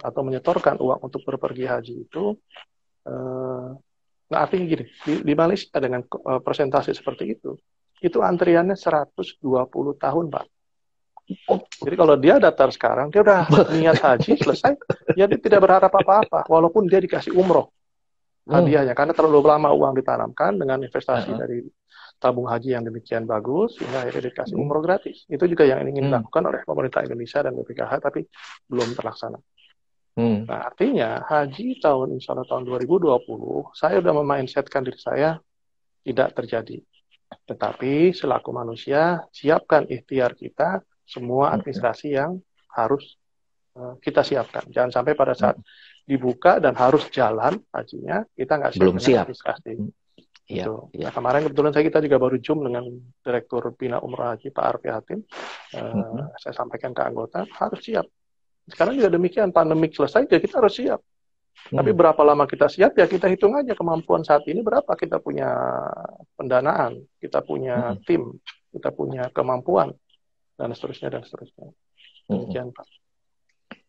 atau menyetorkan uang untuk berpergi haji itu, nah artinya gini, di Malaysia dengan persentase seperti itu antriannya 120 tahun, Pak. Jadi kalau dia daftar sekarang, dia udah niat haji selesai, ya dia tidak berharap apa-apa, walaupun dia dikasih umroh hadiahnya, karena terlalu lama uang ditanamkan dengan investasi dari tabung haji yang demikian bagus, sehingga akhirnya dikasih umroh gratis. Itu juga yang ingin dilakukan oleh pemerintah Indonesia dan BPKH, tapi belum terlaksana. Nah, artinya haji insya Allah tahun 2020, saya sudah memindsetkan diri saya tidak terjadi. Tetapi selaku manusia, siapkan ikhtiar kita, semua administrasi yang harus kita siapkan. Jangan sampai pada saat dibuka dan harus jalan hajinya, kita nggak siap belum dengan siap. administrasi. Iya, Gitu. iya. Nah, kemarin kebetulan kita juga baru Zoom dengan Direktur Bina Umroh Haji Pak Arfi Hatim. Saya sampaikan ke anggota, harus siap. Sekarang juga demikian, pandemik selesai, ya kita harus siap. Tapi berapa lama kita siap, ya kita hitung aja kemampuan saat ini, berapa kita punya pendanaan, kita punya tim, kita punya kemampuan, dan seterusnya, dan seterusnya. Demikian, Pak.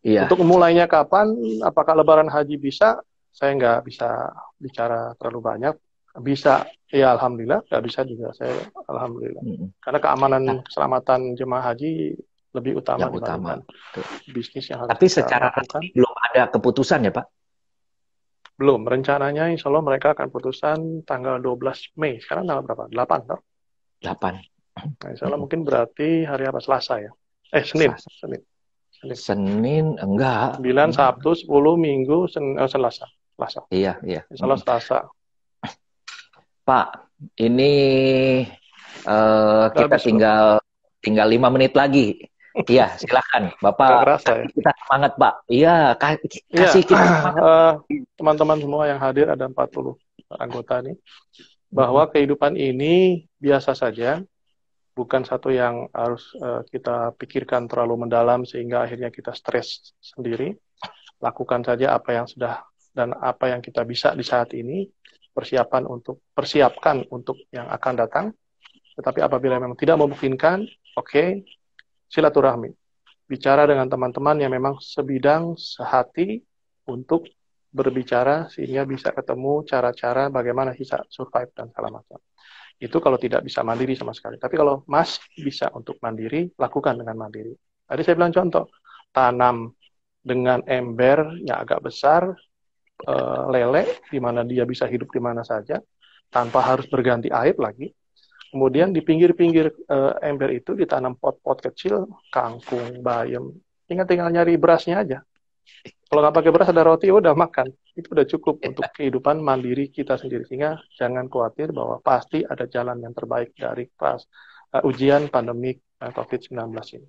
Iya. Untuk mulainya kapan, apakah Lebaran Haji bisa, saya nggak bisa bicara terlalu banyak. Bisa, ya alhamdulillah, nggak bisa juga saya alhamdulillah. Karena keamanan keselamatan jemaah haji lebih utama dibandingkan bisnis yang harus Tapi kita secara lakukan. Belum ada keputusan ya, Pak? Belum, rencananya insya Allah mereka akan putusan tanggal 12 Mei. Sekarang tanggal berapa? 8, toh? 8. Nah, insya Allah mungkin berarti hari apa? Selasa ya? Senin. Senin, enggak. 9, Sabtu, 10, Minggu, Selasa. Iya. Insya Allah Selasa. Pak, ini kita tinggal 5 menit lagi. Iya, silakan, Bapak. Kerasa, ya? Kita semangat, Pak. Iya, kasih kita semangat. Teman-teman semua yang hadir, ada 40 anggota nih, bahwa kehidupan ini biasa saja, bukan satu yang harus kita pikirkan terlalu mendalam sehingga akhirnya kita stres sendiri. Lakukan saja apa yang sudah dan apa yang kita bisa di saat ini. Persiapkan untuk yang akan datang. Tetapi apabila memang tidak memungkinkan, oke, silaturahmi. Bicara dengan teman-teman yang memang sebidang, sehati untuk berbicara sehingga bisa ketemu cara-cara bagaimana bisa survive dan segala macam. Itu kalau tidak bisa mandiri sama sekali. Tapi kalau masih bisa untuk mandiri, lakukan dengan mandiri. Tadi saya bilang contoh, tanam dengan ember yang agak besar, lele, di mana dia bisa hidup di mana saja, tanpa harus berganti air lagi. Kemudian di pinggir-pinggir ember itu ditanam pot-pot kecil, kangkung, bayam. Tinggal nyari berasnya aja. Kalau nggak pakai beras ada roti, udah makan. Itu udah cukup untuk kehidupan mandiri kita sendiri. Sehingga jangan khawatir bahwa pasti ada jalan yang terbaik dari ujian pandemik COVID-19 ini.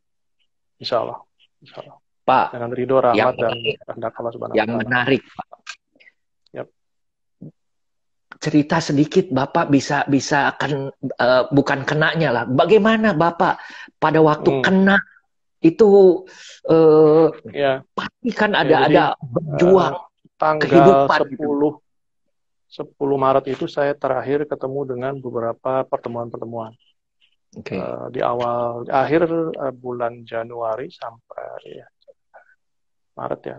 Insya Allah. Insya Allah. Pak, Dengan ridho, rahmat, dan kehendak Allah Subhanahu wa yang Ta'ala. menarik, Pak. Yap. Cerita sedikit, Bapak bisa akan bukan kenanya lah. Bagaimana Bapak pada waktu kena itu pasti kan ada berjuang tanggal kehidupan 10 Maret itu saya terakhir ketemu dengan beberapa pertemuan-pertemuan. Okay. Di akhir bulan Januari sampai Maret ya.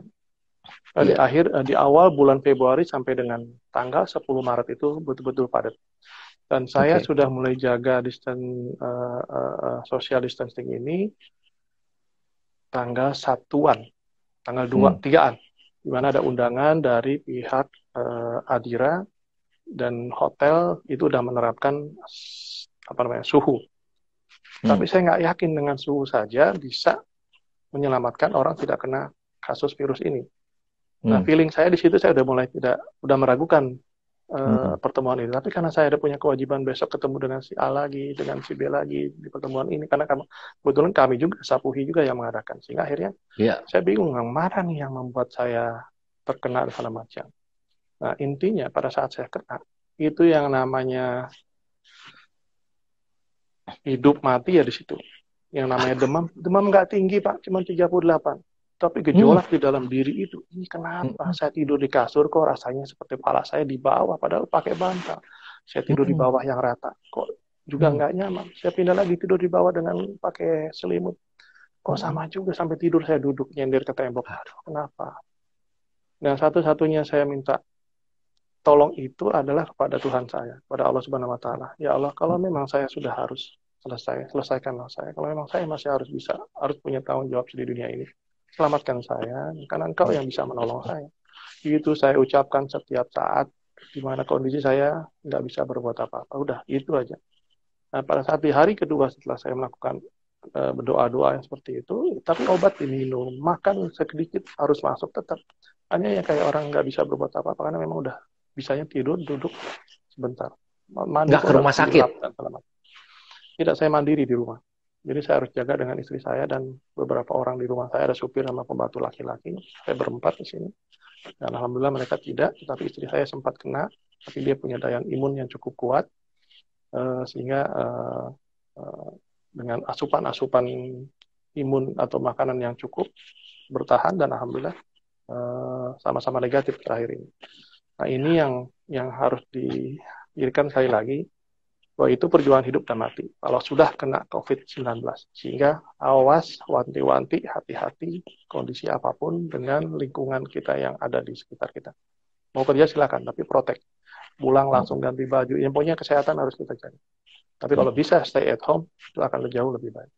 Di awal bulan Februari sampai dengan tanggal 10 Maret itu betul-betul padat. Dan saya sudah mulai jaga social distancing ini tanggal 1-an, tanggal 3-an, di mana ada undangan dari pihak Adira dan hotel itu udah menerapkan suhu. Tapi saya nggak yakin dengan suhu saja bisa menyelamatkan orang tidak kena kasus virus ini. Nah, feeling saya di situ saya udah meragukan pertemuan ini. Tapi karena saya ada punya kewajiban besok ketemu dengan si A lagi, dengan si B lagi di pertemuan ini, karena kebetulan kami juga, Sapuhi juga yang mengadakan. Sehingga akhirnya saya bingung, yang mana nih yang membuat saya terkena segala macam. Nah, intinya pada saat saya kena, itu yang namanya hidup mati ya di situ. Yang namanya demam nggak tinggi Pak, cuma 38. Tapi gejolak di dalam diri itu, ini kenapa? Saya tidur di kasur kok rasanya seperti kepala saya di bawah, padahal pakai bantal. Saya tidur di bawah yang rata, kok juga nggak nyaman. Saya pindah lagi tidur di bawah dengan pakai selimut. Kok sama juga, sampai tidur saya duduk nyender ke tembok. Aduh, kenapa? Dan satu-satunya saya minta tolong itu adalah kepada Tuhan saya, kepada Allah Subhanahu wa Ta'ala. Ya Allah, kalau memang saya sudah harus selesaikanlah saya. Kalau memang saya masih harus punya tanggung jawab di dunia ini, selamatkan saya, karena Engkau yang bisa menolong saya. Itu saya ucapkan setiap saat, di mana kondisi saya nggak bisa berbuat apa-apa. Udah, itu aja. Nah, pada saat di hari kedua setelah saya melakukan berdoa-doa yang seperti itu, tapi obat diminum, makan sedikit harus masuk tetap. Hanya ya kayak orang nggak bisa berbuat apa-apa, karena memang udah bisanya tidur, duduk sebentar. Nggak ke rumah sakit? Tidak, saya mandiri di rumah. Jadi saya harus jaga dengan istri saya dan beberapa orang di rumah saya, ada supir sama pembantu laki-laki. Saya berempat di sini. Dan alhamdulillah mereka tidak, tetapi istri saya sempat kena, tapi dia punya daya imun yang cukup kuat, sehingga dengan asupan-asupan imun atau makanan yang cukup bertahan, dan alhamdulillah sama-sama negatif terakhir ini. Nah, ini yang harus dipikirkan sekali lagi, bahwa itu perjuangan hidup dan mati. Kalau sudah kena COVID-19, sehingga awas, wanti-wanti, hati-hati, kondisi apapun dengan lingkungan kita yang ada di sekitar kita. Mau kerja silakan, tapi protect. Pulang langsung ganti baju. Yang punya kesehatan harus kita jaga. Tapi kalau bisa stay at home, itu akan jauh lebih baik.